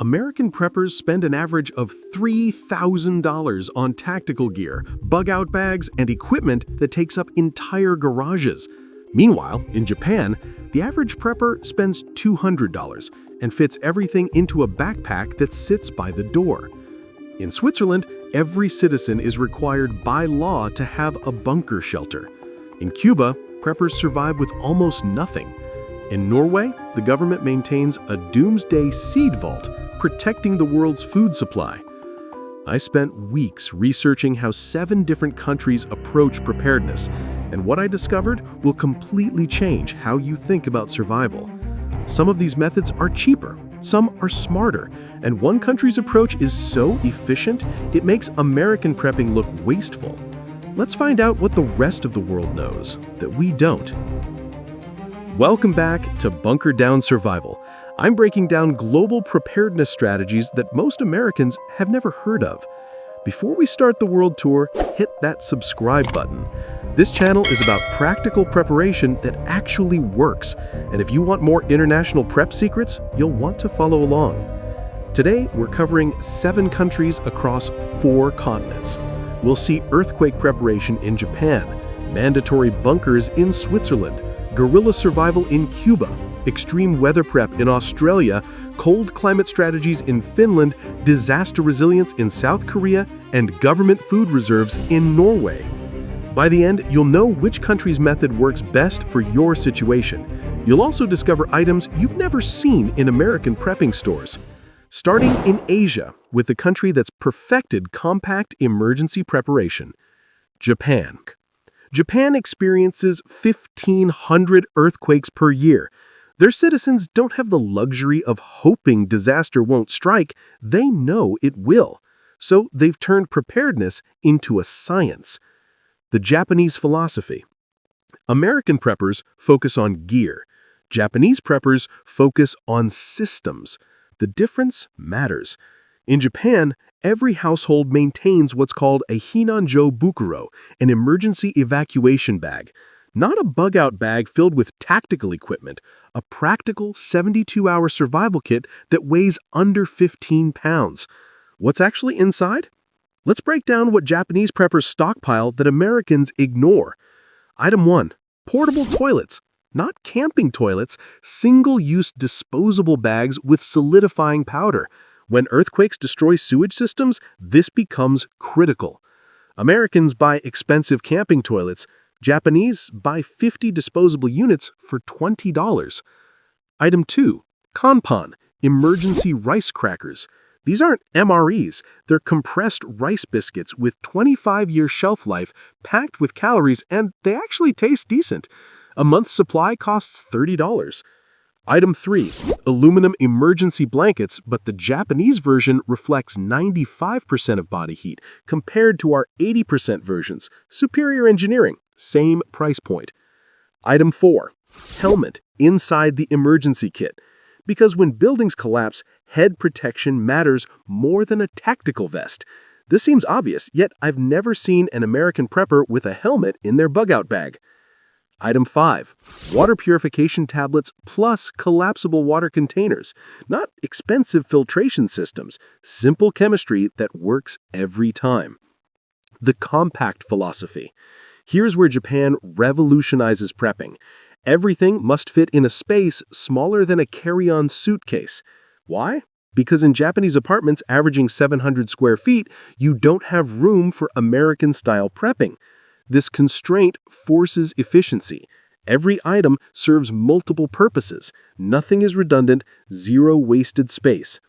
American preppers spend an average of $3,000 on tactical gear, bug-out bags, and equipment that takes up entire garages. Meanwhile, in Japan, the average prepper spends $200 and fits everything into a backpack that sits by the door. In Switzerland, every citizen is required by law to have a bunker shelter. In Cuba, preppers survive with almost nothing. In Norway, the government maintains a doomsday seed vault, protecting the world's food supply. I spent weeks researching how 7 different countries approach preparedness, and what I discovered will completely change how you think about survival. Some of these methods are cheaper, some are smarter, and one country's approach is so efficient, it makes American prepping look wasteful. Let's find out what the rest of the world knows that we don't. Welcome back to Bunker Down Survival. I'm breaking down global preparedness strategies that most Americans have never heard of. Before we start the world tour, hit that subscribe button. This channel is about practical preparation that actually works, and if you want more international prep secrets, you'll want to follow along. Today, we're covering 7 countries across 4 continents. We'll see earthquake preparation in Japan, mandatory bunkers in Switzerland, guerrilla survival in Cuba, extreme weather prep in Australia, cold climate strategies in Finland, disaster resilience in South Korea, and government food reserves in Norway. By the end, you'll know which country's method works best for your situation. You'll also discover items you've never seen in American prepping stores. Starting in Asia, with the country that's perfected compact emergency preparation, Japan. Japan experiences 1,500 earthquakes per year. Their citizens don't have the luxury of hoping disaster won't strike, they know it will. So they've turned preparedness into a science. The Japanese philosophy. American preppers focus on gear. Japanese preppers focus on systems. The difference matters. In Japan, every household maintains what's called a Hinanjo Bukuro, an emergency evacuation bag. Not a bug-out bag filled with tactical equipment, a practical 72-hour survival kit that weighs under 15 pounds. What's actually inside? Let's break down what Japanese preppers stockpile that Americans ignore. Item 1. Portable toilets. Not camping toilets, single-use disposable bags with solidifying powder. When earthquakes destroy sewage systems, this becomes critical. Americans buy expensive camping toilets. Japanese buy 50 disposable units for $20. Item 2. Kanpan, emergency rice crackers. These aren't MREs, they're compressed rice biscuits with 25-year shelf life, packed with calories, and they actually taste decent. A month's supply costs $30. Item 3. Aluminum emergency blankets, but the Japanese version reflects 95% of body heat, compared to our 80% versions. Superior engineering, same price point. Item 4. Helmet, inside the emergency kit. Because when buildings collapse, head protection matters more than a tactical vest. This seems obvious, yet I've never seen an American prepper with a helmet in their bug-out bag. Item 5. Water purification tablets plus collapsible water containers. Not expensive filtration systems, simple chemistry that works every time. The compact philosophy. Here's where Japan revolutionizes prepping. Everything must fit in a space smaller than a carry-on suitcase. Why? Because in Japanese apartments averaging 700 square feet, you don't have room for American-style prepping. This constraint forces efficiency. Every item serves multiple purposes. Nothing is redundant, zero wasted space.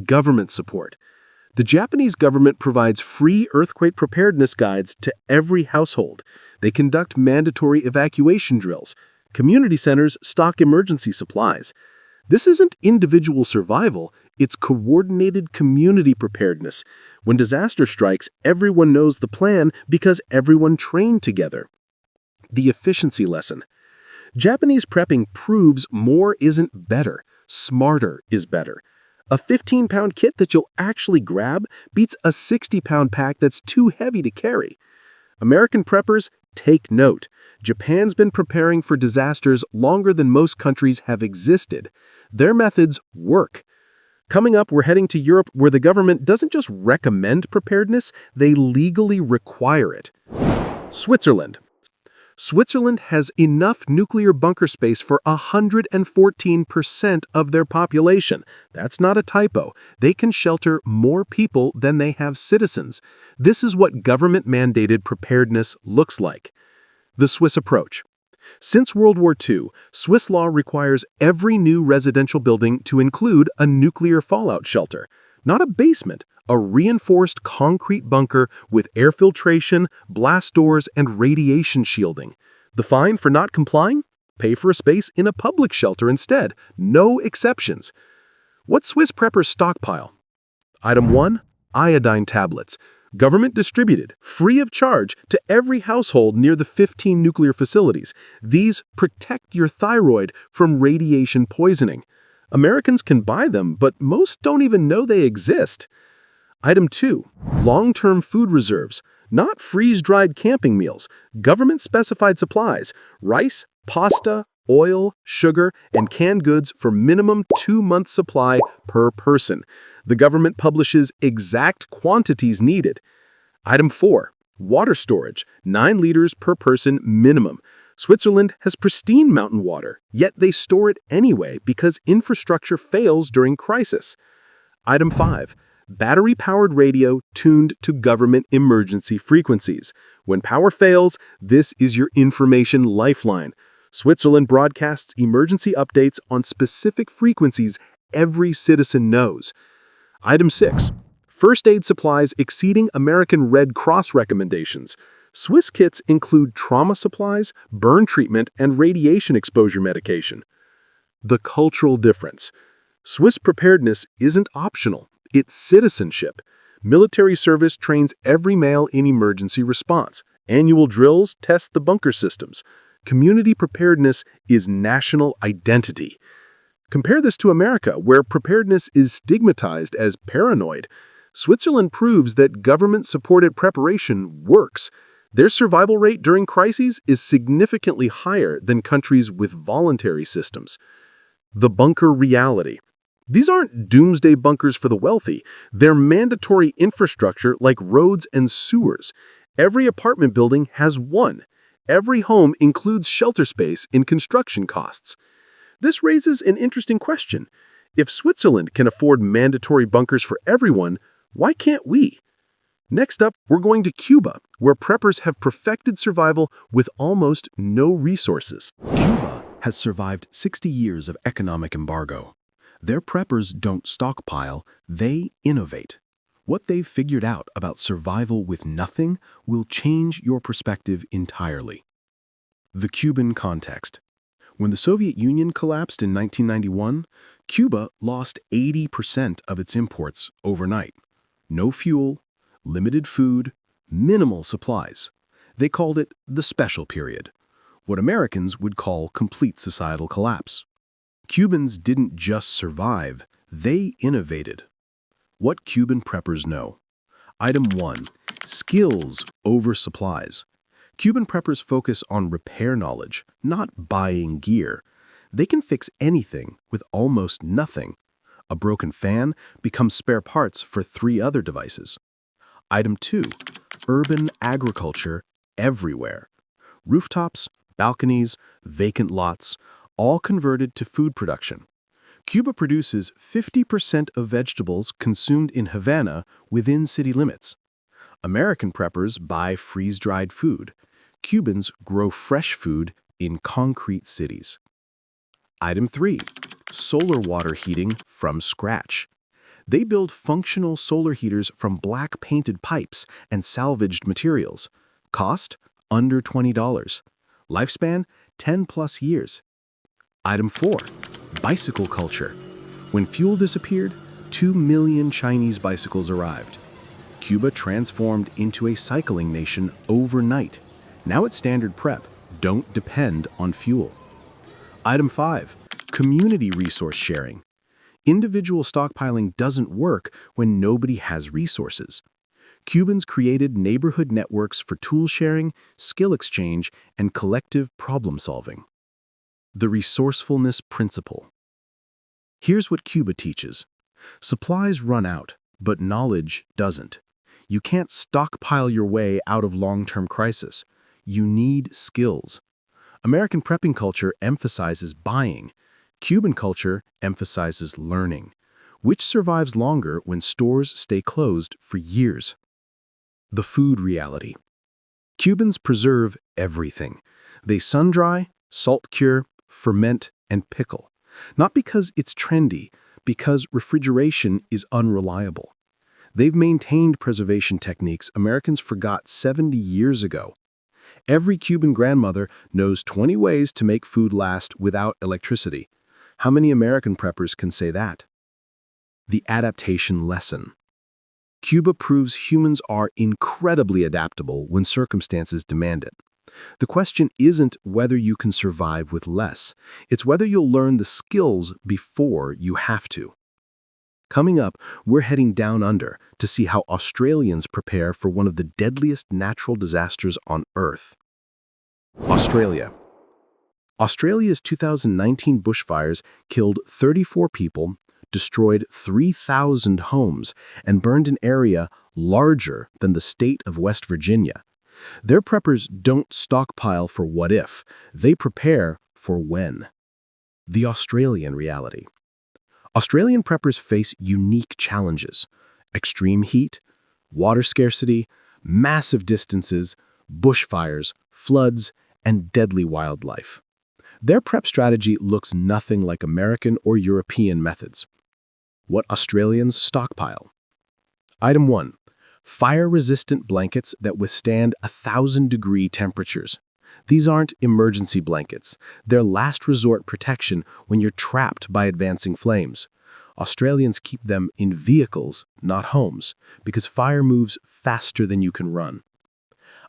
Government support. The Japanese government provides free earthquake preparedness guides to every household. They conduct mandatory evacuation drills. Community centers stock emergency supplies. This isn't individual survival, it's coordinated community preparedness. When disaster strikes, everyone knows the plan because everyone trained together. The efficiency lesson. Japanese prepping proves more isn't better, smarter is better. A 15-pound kit that you'll actually grab beats a 60-pound pack that's too heavy to carry. American preppers, take note. Japan's been preparing for disasters longer than most countries have existed. Their methods work. Coming up, we're heading to Europe where the government doesn't just recommend preparedness, they legally require it. Switzerland. Switzerland has enough nuclear bunker space for 114% of their population. That's not a typo. They can shelter more people than they have citizens. This is what government-mandated preparedness looks like. The Swiss approach. Since World War II, Swiss law requires every new residential building to include a nuclear fallout shelter. Not a basement, a reinforced concrete bunker with air filtration, blast doors, and radiation shielding. The fine for not complying? Pay for a space in a public shelter instead. No exceptions. What Swiss preppers stockpile? Item 1. Iodine tablets. Government distributed, free of charge, to every household near the 15 nuclear facilities. These protect your thyroid from radiation poisoning. Americans can buy them, but most don't even know they exist. Item 2. Long-term food reserves. Not freeze-dried camping meals. Government-specified supplies. Rice, pasta, oil, sugar, and canned goods for minimum 2-month supply per person. The government publishes exact quantities needed. Item 4. Water storage. 9 liters per person minimum. Switzerland has pristine mountain water, yet they store it anyway because infrastructure fails during crisis. Item 5. Battery-powered radio tuned to government emergency frequencies. When power fails, this is your information lifeline. Switzerland broadcasts emergency updates on specific frequencies every citizen knows. Item 6. First aid supplies exceeding American Red Cross recommendations. Swiss kits include trauma supplies, burn treatment, and radiation exposure medication. The cultural difference. Swiss preparedness isn't optional. It's citizenship. Military service trains every male in emergency response. Annual drills test the bunker systems. Community preparedness is national identity. Compare this to America, where preparedness is stigmatized as paranoid. Switzerland proves that government-supported preparation works. Their survival rate during crises is significantly higher than countries with voluntary systems. The bunker reality. These aren't doomsday bunkers for the wealthy. They're mandatory infrastructure like roads and sewers. Every apartment building has one. Every home includes shelter space in construction costs. This raises an interesting question. If Switzerland can afford mandatory bunkers for everyone, why can't we? Next up, we're going to Cuba, where preppers have perfected survival with almost no resources. Cuba has survived 60 years of economic embargo. Their preppers don't stockpile, they innovate. What they've figured out about survival with nothing will change your perspective entirely. The Cuban context. When the Soviet Union collapsed in 1991, Cuba lost 80% of its imports overnight. No fuel, limited food, minimal supplies. They called it the special period, what Americans would call complete societal collapse. Cubans didn't just survive, they innovated. What Cuban preppers know. Item 1. Skills over supplies. Cuban preppers focus on repair knowledge, not buying gear. They can fix anything with almost nothing. A broken fan becomes spare parts for 3 other devices. Item 2. Urban agriculture everywhere. Rooftops, balconies, vacant lots, all converted to food production. Cuba produces 50% of vegetables consumed in Havana within city limits. American preppers buy freeze-dried food. Cubans grow fresh food in concrete cities. Item 3. Solar water heating from scratch. They build functional solar heaters from black painted pipes and salvaged materials. Cost? Under $20. Lifespan? 10+ years. Item 4. Bicycle culture. When fuel disappeared, 2 million Chinese bicycles arrived. Cuba transformed into a cycling nation overnight. Now it's standard prep. Don't depend on fuel. Item 5. Community resource sharing. Individual stockpiling doesn't work when nobody has resources. Cubans created neighborhood networks for tool sharing, skill exchange, and collective problem solving. The resourcefulness principle. Here's what Cuba teaches. Supplies run out, but knowledge doesn't. You can't stockpile your way out of long-term crisis. You need skills. American prepping culture emphasizes buying. Cuban culture emphasizes learning. Which survives longer when stores stay closed for years? The food reality. Cubans preserve everything. They sun-dry, salt-cure, ferment, and pickle. Not because it's trendy, because refrigeration is unreliable. They've maintained preservation techniques Americans forgot 70 years ago. Every Cuban grandmother knows 20 ways to make food last without electricity. How many American preppers can say that? The adaptation lesson. Cuba proves humans are incredibly adaptable when circumstances demand it. The question isn't whether you can survive with less. It's whether you'll learn the skills before you have to. Coming up, we're heading down under to see how Australians prepare for one of the deadliest natural disasters on Earth. Australia. Australia's 2019 bushfires killed 34 people, destroyed 3,000 homes, and burned an area larger than the state of West Virginia. Their preppers don't stockpile for what if, they prepare for when. The Australian reality. Australian preppers face unique challenges: extreme heat, water scarcity, massive distances, bushfires, floods, and deadly wildlife. Their prep strategy looks nothing like American or European methods. What Australians stockpile. Item 1. Fire-resistant blankets that withstand 1,000-degree temperatures. These aren't emergency blankets. They're last resort protection when you're trapped by advancing flames. Australians keep them in vehicles, not homes, because fire moves faster than you can run.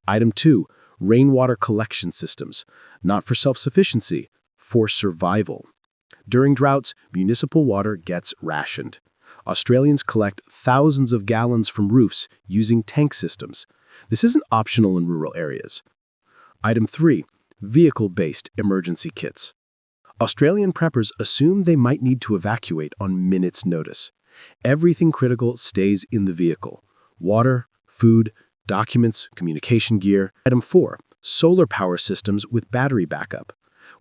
Item 2. Rainwater collection systems. Not for self-sufficiency, for survival. During droughts, municipal water gets rationed. Australians collect thousands of gallons from roofs using tank systems. This isn't optional in rural areas. Item 3. Vehicle-based emergency kits. Australian preppers assume they might need to evacuate on minutes' notice. Everything critical stays in the vehicle: water, food, documents, communication gear. Item 4. Solar power systems with battery backup.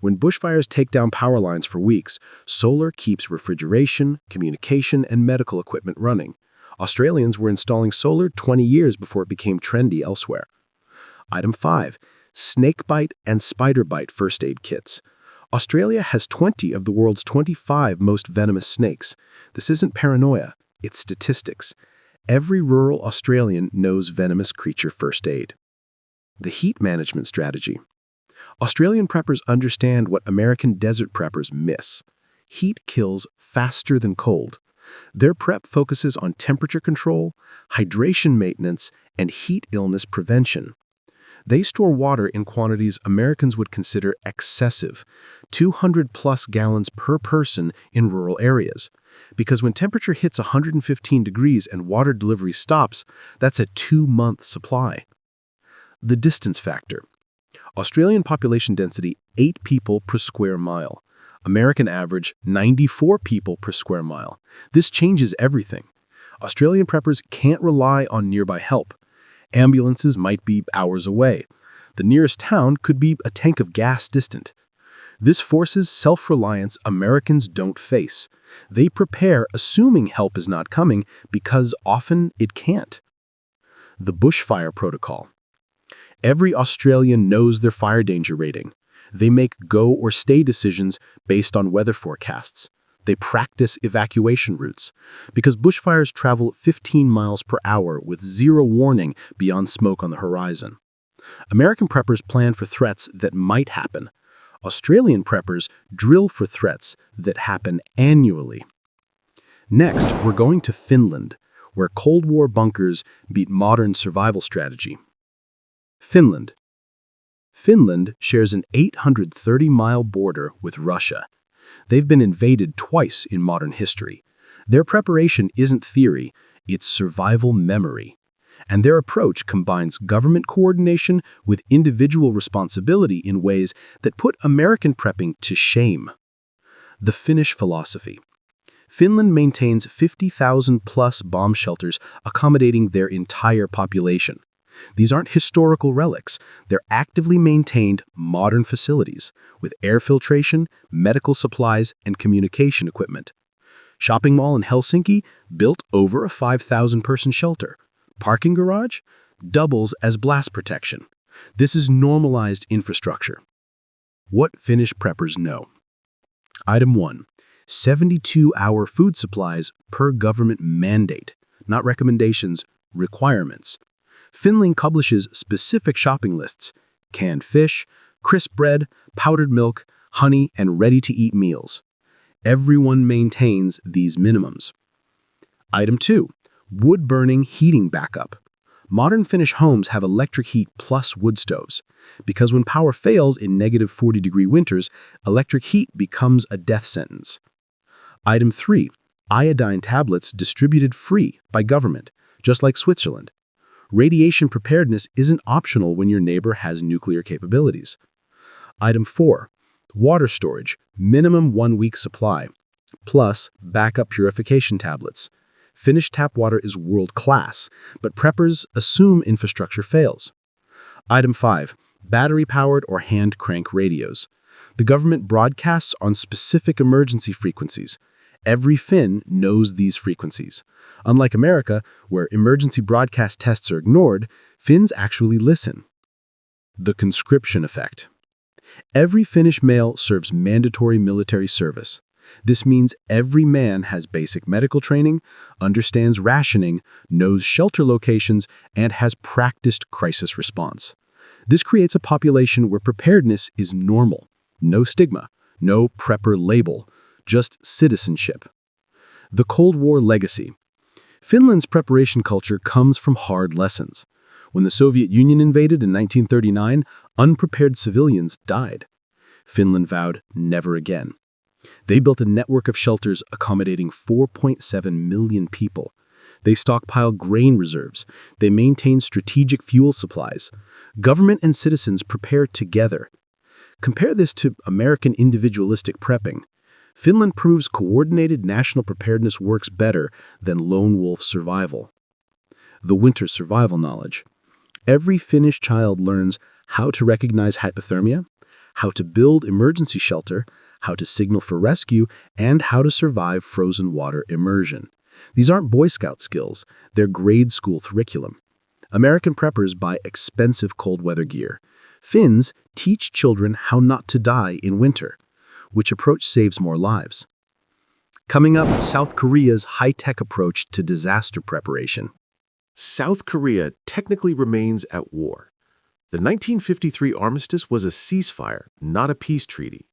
When bushfires take down power lines for weeks, solar keeps refrigeration, communication, and medical equipment running. Australians were installing solar 20 years before it became trendy elsewhere. Item 5. Snakebite and spider-bite first aid kits. Australia has 20 of the world's 25 most venomous snakes. This isn't paranoia, it's statistics. Every rural Australian knows venomous creature first aid. The heat management strategy. Australian preppers understand what American desert preppers miss. Heat kills faster than cold. Their prep focuses on temperature control, hydration maintenance, and heat illness prevention. They store water in quantities Americans would consider excessive, 200+ gallons per person in rural areas. Because when temperature hits 115 degrees and water delivery stops, that's a 2-month supply. The distance factor. Australian population density 8 people per square mile. American average 94 people per square mile. This changes everything. Australian preppers can't rely on nearby help. Ambulances might be hours away. The nearest town could be a tank of gas distant. This forces self-reliance Americans don't face. They prepare assuming help is not coming because often it can't. The bushfire protocol. Every Australian knows their fire danger rating. They make go or stay decisions based on weather forecasts. They practice evacuation routes because bushfires travel 15 miles per hour with zero warning beyond smoke on the horizon. American preppers plan for threats that might happen. Australian preppers drill for threats that happen annually. Next, we're going to Finland, where Cold War bunkers beat modern survival strategy. Finland. Finland shares an 830-mile border with Russia. They've been invaded twice in modern history. Their preparation isn't theory, it's survival memory. And their approach combines government coordination with individual responsibility in ways that put American prepping to shame. The Finnish philosophy. Finland maintains 50,000-plus bomb shelters accommodating their entire population. These aren't historical relics. They're actively maintained modern facilities with air filtration, medical supplies, and communication equipment. Shopping mall in Helsinki built over a 5,000-person shelter. Parking garage doubles as blast protection. This is normalized infrastructure. What Finnish preppers know. Item 1. 72-hour food supplies per government mandate, not recommendations, requirements. Finland publishes specific shopping lists: canned fish, crisp bread, powdered milk, honey, and ready-to-eat meals. Everyone maintains these minimums. Item 2. Wood-burning heating backup. Modern Finnish homes have electric heat plus wood stoves, because when power fails in negative 40-degree winters, electric heat becomes a death sentence. Item 3. Iodine tablets distributed free by government, just like Switzerland. Radiation preparedness isn't optional when your neighbor has nuclear capabilities. Item 4. Water storage, minimum 1-week supply, plus backup purification tablets. Finnish tap water is world-class, but preppers assume infrastructure fails. Item 5. Battery-powered or hand-crank radios. The government broadcasts on specific emergency frequencies. Every Finn knows these frequencies. Unlike America, where emergency broadcast tests are ignored, Finns actually listen. The conscription effect. Every Finnish male serves mandatory military service. This means every man has basic medical training, understands rationing, knows shelter locations, and has practiced crisis response. This creates a population where preparedness is normal. No stigma, no prepper label, just citizenship. The Cold War legacy. Finland's preparation culture comes from hard lessons. When the Soviet Union invaded in 1939, unprepared civilians died. Finland vowed never again. They built a network of shelters accommodating 4.7 million people. They stockpiled grain reserves. They maintained strategic fuel supplies. Government and citizens prepared together. Compare this to American individualistic prepping. Finland proves coordinated national preparedness works better than lone wolf survival. The winter survival knowledge. Every Finnish child learns how to recognize hypothermia, how to build emergency shelter, how to signal for rescue, and how to survive frozen water immersion. These aren't Boy Scout skills, they're grade school curriculum. American preppers buy expensive cold weather gear. Finns teach children how not to die in winter. Which approach saves more lives? Coming up, South Korea's high-tech approach to disaster preparation. South Korea technically remains at war. The 1953 armistice was a ceasefire, not a peace treaty.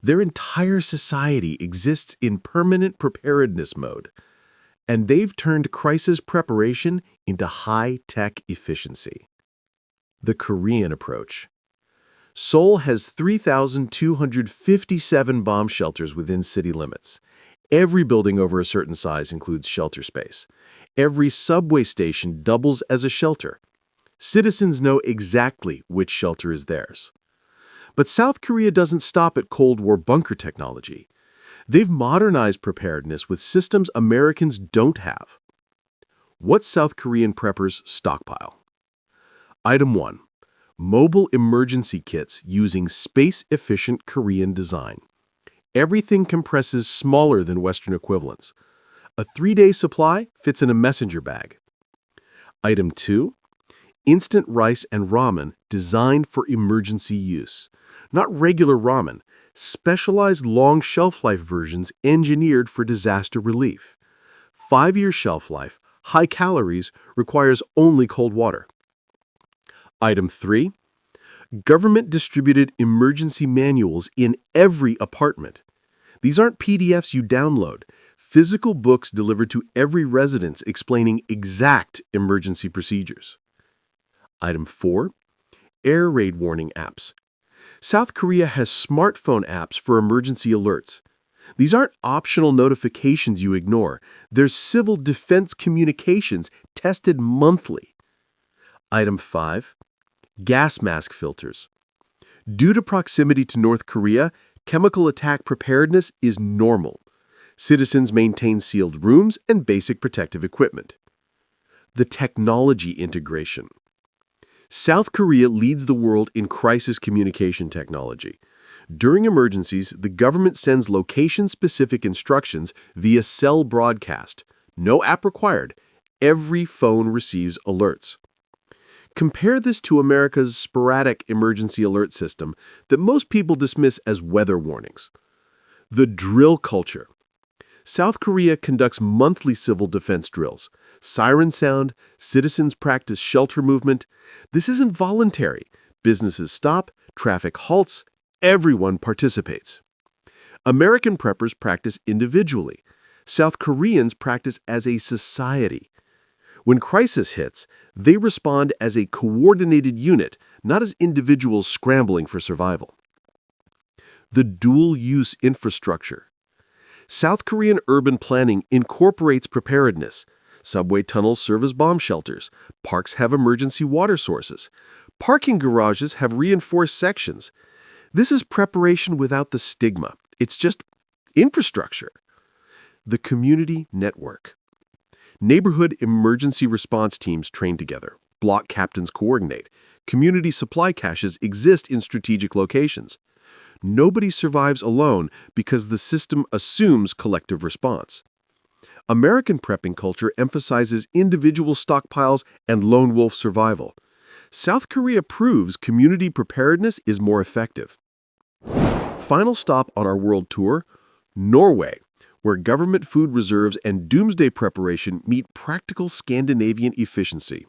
Their entire society exists in permanent preparedness mode, and they've turned crisis preparation into high-tech efficiency. The Korean approach. Seoul has 3,257 bomb shelters within city limits. Every building over a certain size includes shelter space. Every subway station doubles as a shelter. Citizens know exactly which shelter is theirs. But South Korea doesn't stop at Cold War bunker technology. They've modernized preparedness with systems Americans don't have. What's South Korean preppers stockpile? Item 1. Mobile emergency kits using space-efficient Korean design. Everything compresses smaller than Western equivalents. A 3-day supply fits in a messenger bag. Item 2. Instant rice and ramen designed for emergency use. Not regular ramen, specialized long shelf life versions engineered for disaster relief. 5-year shelf life, high calories, requires only cold water. Item 3. Government-distributed emergency manuals in every apartment. These aren't PDFs you download. Physical books delivered to every residence explaining exact emergency procedures. Item 4. Air raid warning apps. South Korea has smartphone apps for emergency alerts. These aren't optional notifications you ignore. They're civil defense communications tested monthly. Item 5. Gas mask filters. Due to proximity to North Korea, chemical attack preparedness is normal. Citizens maintain sealed rooms and basic protective equipment. The technology integration. South Korea leads the world in crisis communication technology. During emergencies, the government sends location-specific instructions via cell broadcast. No app required. Every phone receives alerts. Compare this to America's sporadic emergency alert system that most people dismiss as weather warnings. The drill culture. South Korea conducts monthly civil defense drills. Siren sound, citizens practice shelter movement. This isn't voluntary. Businesses stop, traffic halts, everyone participates. American preppers practice individually. South Koreans practice as a society. When crisis hits, they respond as a coordinated unit, not as individuals scrambling for survival. The dual-use infrastructure. South Korean urban planning incorporates preparedness. Subway tunnels serve as bomb shelters. Parks have emergency water sources. Parking garages have reinforced sections. This is preparation without the stigma. It's just infrastructure. The community network. Neighborhood emergency response teams train together. Block captains coordinate. Community supply caches exist in strategic locations. Nobody survives alone because the system assumes collective response. American prepping culture emphasizes individual stockpiles and lone wolf survival. South Korea proves community preparedness is more effective. Final stop on our world tour, Norway, where government food reserves and doomsday preparation meet practical Scandinavian efficiency.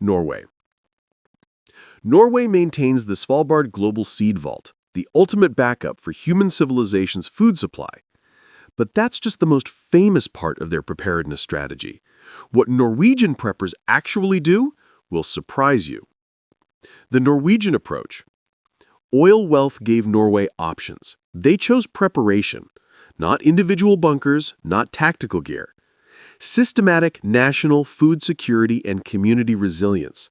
Norway. Norway maintains the Svalbard Global Seed Vault, the ultimate backup for human civilization's food supply. But that's just the most famous part of their preparedness strategy. What Norwegian preppers actually do will surprise you. The Norwegian approach. Oil wealth gave Norway options. They chose preparation, not individual bunkers, not tactical gear. Systematic national food security and community resilience.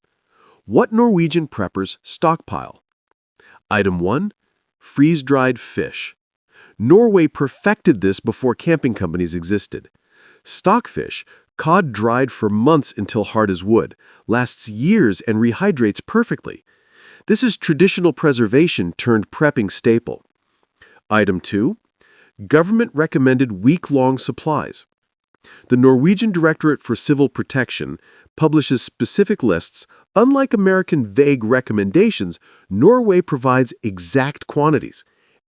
What Norwegian preppers stockpile? Item 1. Freeze-dried fish. Norway perfected this before camping companies existed. Stockfish, cod dried for months until hard as wood, lasts years and rehydrates perfectly. This is traditional preservation turned prepping staple. Item 2. Government-recommended week-long supplies. The Norwegian Directorate for Civil Protection publishes specific lists. Unlike American vague recommendations, Norway provides exact quantities.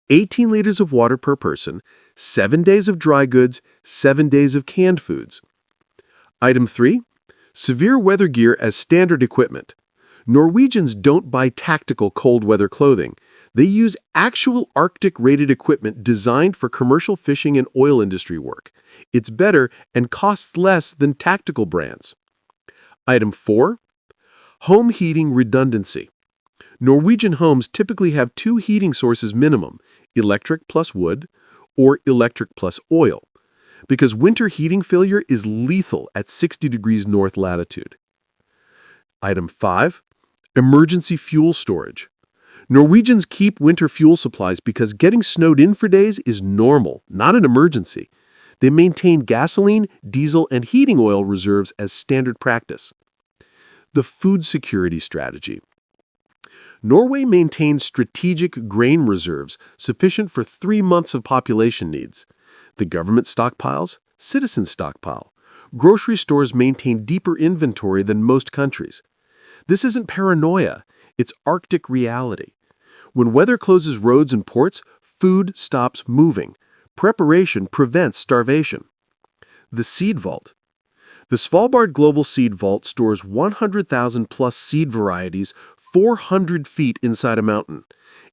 18 liters of water per person, 7 days of dry goods, 7 days of canned foods. Item 3. Severe weather gear as standard equipment. Norwegians don't buy tactical cold weather clothing. They use actual Arctic-rated equipment designed for commercial fishing and oil industry work. It's better and costs less than tactical brands. Item 4. Home heating redundancy. Norwegian homes typically have 2 heating sources minimum, electric plus wood or electric plus oil, because winter heating failure is lethal at 60 degrees north latitude. Item 5. Emergency fuel storage. Norwegians keep winter fuel supplies because getting snowed in for days is normal, not an emergency. They maintain gasoline, diesel, and heating oil reserves as standard practice. The food security strategy. Norway maintains strategic grain reserves sufficient for 3 months of population needs. The government stockpiles, citizens stockpile. Grocery stores maintain deeper inventory than most countries. This isn't paranoia, it's Arctic reality. When weather closes roads and ports, food stops moving. Preparation prevents starvation. The Seed Vault. The Svalbard Global Seed Vault stores 100,000 plus seed varieties 400 feet inside a mountain.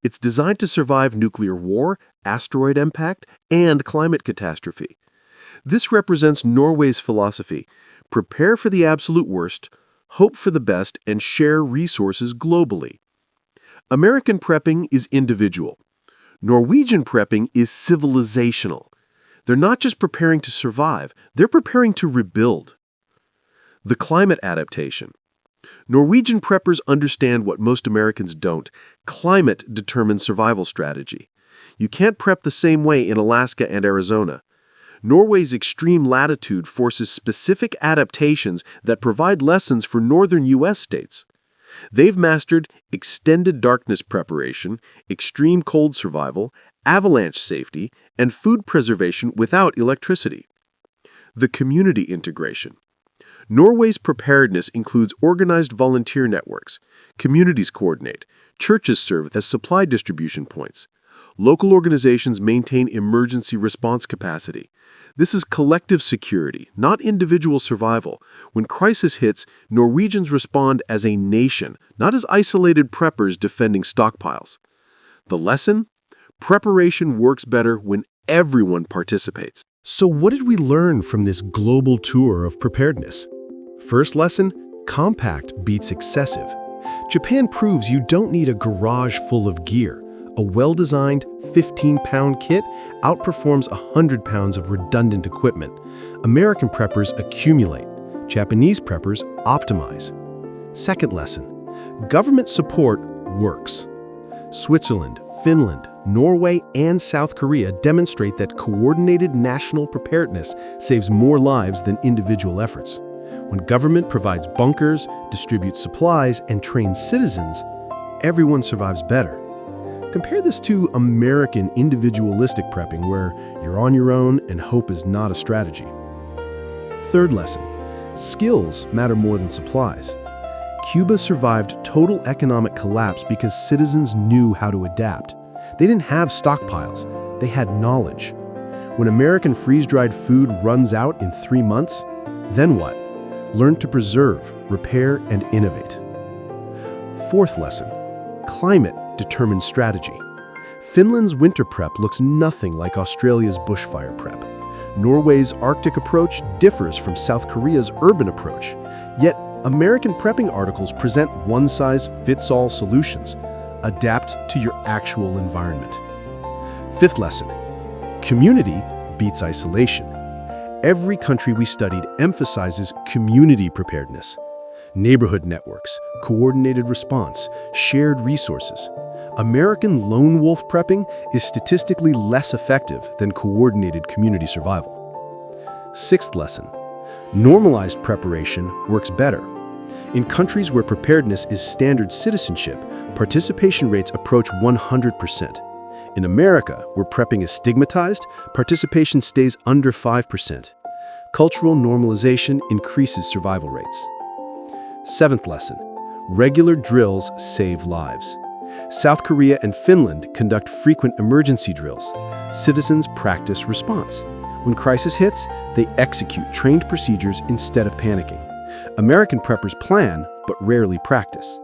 It's designed to survive nuclear war, asteroid impact, and climate catastrophe. This represents Norway's philosophy: prepare for the absolute worst, hope for the best, and share resources globally. American prepping is individual. Norwegian prepping is civilizational. They're not just preparing to survive, they're preparing to rebuild. The climate adaptation. Norwegian preppers understand what most Americans don't. Climate determines survival strategy. You can't prep the same way in Alaska and Arizona. Norway's extreme latitude forces specific adaptations that provide lessons for northern U.S. states. They've mastered extended darkness preparation, extreme cold survival, avalanche safety, and food preservation without electricity. The community integration. Norway's preparedness includes organized volunteer networks. Communities coordinate. Churches serve as supply distribution points. Local organizations maintain emergency response capacity. This is collective security, not individual survival. When crisis hits, Norwegians respond as a nation, not as isolated preppers defending stockpiles. The lesson? Preparation works better when everyone participates. So what did we learn from this global tour of preparedness? First lesson, compact beats excessive. Japan proves you don't need a garage full of gear. A well-designed 15-pound kit outperforms 100 pounds of redundant equipment. American preppers accumulate. Japanese preppers optimize. Second lesson, government support works. Switzerland, Finland, Norway, and South Korea demonstrate that coordinated national preparedness saves more lives than individual efforts. When government provides bunkers, distributes supplies, and trains citizens, everyone survives better. Compare this to American individualistic prepping, where you're on your own and hope is not a strategy. Third lesson, skills matter more than supplies. Cuba survived total economic collapse because citizens knew how to adapt. They didn't have stockpiles, they had knowledge. When American freeze-dried food runs out in 3 months, then what? Learn to preserve, repair, and innovate. Fourth lesson, climate determines strategy. Finland's winter prep looks nothing like Australia's bushfire prep. Norway's Arctic approach differs from South Korea's urban approach. Yet, American prepping articles present one-size-fits-all solutions. Adapt to your actual environment. Fifth lesson, community beats isolation. Every country we studied emphasizes community preparedness. Neighborhood networks, coordinated response, shared resources. American lone wolf prepping is statistically less effective than coordinated community survival. Sixth lesson, normalized preparation works better. In countries where preparedness is standard citizenship, participation rates approach 100%. In America, where prepping is stigmatized, participation stays under 5%. Cultural normalization increases survival rates. Seventh lesson, regular drills save lives. South Korea and Finland conduct frequent emergency drills. Citizens practice response. When crisis hits, they execute trained procedures instead of panicking. American preppers plan, but rarely practice.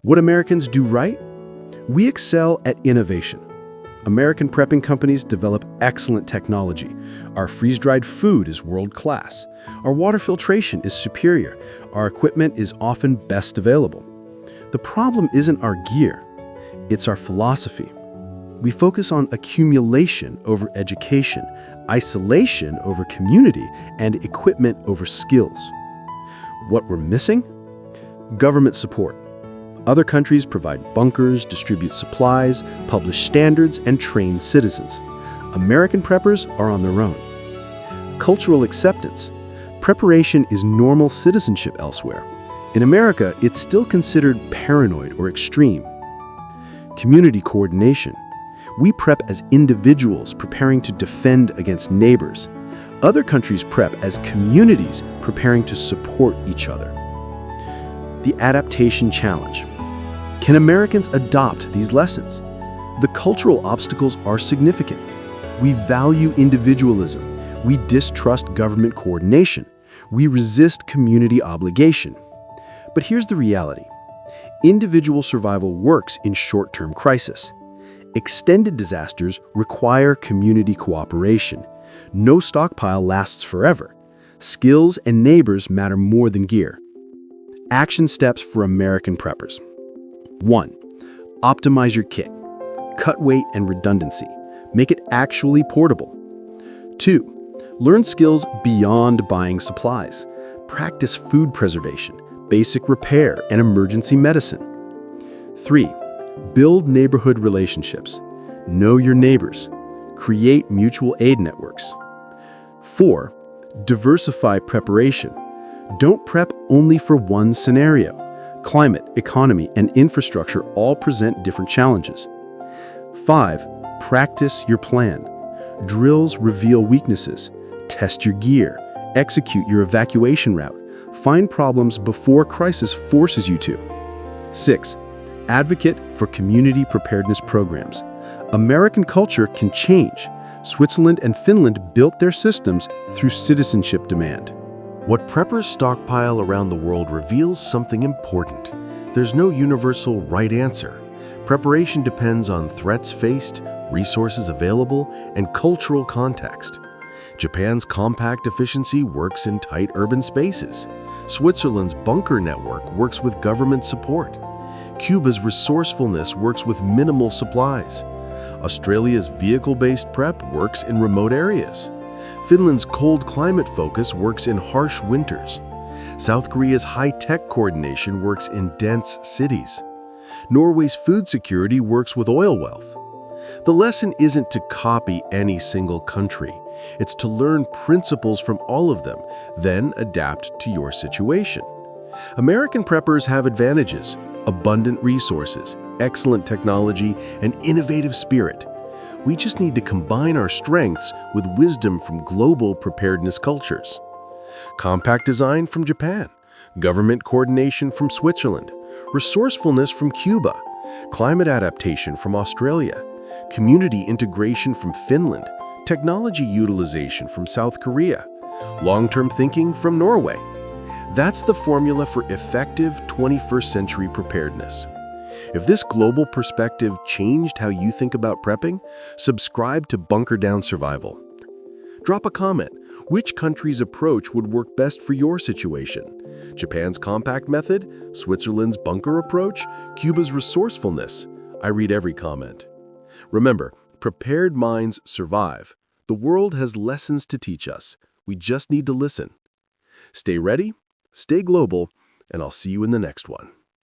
What Americans do right? We excel at innovation. American prepping companies develop excellent technology. Our freeze-dried food is world-class. Our water filtration is superior. Our equipment is often best available. The problem isn't our gear, it's our philosophy. We focus on accumulation over education, isolation over community, and equipment over skills. What we're missing? Government support. Other countries provide bunkers, distribute supplies, publish standards, and train citizens. American preppers are on their own. Cultural acceptance. Preparation is normal citizenship elsewhere. In America, it's still considered paranoid or extreme. Community coordination. We prep as individuals preparing to defend against neighbors. Other countries prep as communities preparing to support each other. The adaptation challenge. Can Americans adopt these lessons? The cultural obstacles are significant. We value individualism. We distrust government coordination. We resist community obligation. But here's the reality. Individual survival works in short-term crisis. Extended disasters require community cooperation. No stockpile lasts forever. Skills and neighbors matter more than gear. Action steps for American preppers. 1. Optimize your kit. Cut weight and redundancy. Make it actually portable. 2. Learn skills beyond buying supplies. Practice food preservation, basic repair, and emergency medicine. 3. Build neighborhood relationships. Know your neighbors. Create mutual aid networks. 4. Diversify preparation. Don't prep only for one scenario. Climate, economy, and infrastructure all present different challenges. 5. Practice your plan. Drills reveal weaknesses. Test your gear. Execute your evacuation route. Find problems before crisis forces you to. 6. Advocate for community preparedness programs. American culture can change. Switzerland and Finland built their systems through citizenship demand. What preppers stockpile around the world reveals something important. There's no universal right answer. Preparation depends on threats faced, resources available, and cultural context. Japan's compact efficiency works in tight urban spaces. Switzerland's bunker network works with government support. Cuba's resourcefulness works with minimal supplies. Australia's vehicle-based prep works in remote areas. Finland's cold climate focus works in harsh winters. South Korea's high-tech coordination works in dense cities. Norway's food security works with oil wealth. The lesson isn't to copy any single country. It's to learn principles from all of them, then adapt to your situation. American preppers have advantages: abundant resources, excellent technology, and innovative spirit. We just need to combine our strengths with wisdom from global preparedness cultures. Compact design from Japan, government coordination from Switzerland, resourcefulness from Cuba, climate adaptation from Australia, community integration from Finland, technology utilization from South Korea, long-term thinking from Norway. That's the formula for effective 21st century preparedness. If this global perspective changed how you think about prepping, subscribe to Bunker Down Survival. Drop a comment. Which country's approach would work best for your situation? Japan's compact method, Switzerland's bunker approach, Cuba's resourcefulness? I read every comment. Remember, prepared minds survive. The world has lessons to teach us. We just need to listen. Stay ready, stay global, and I'll see you in the next one.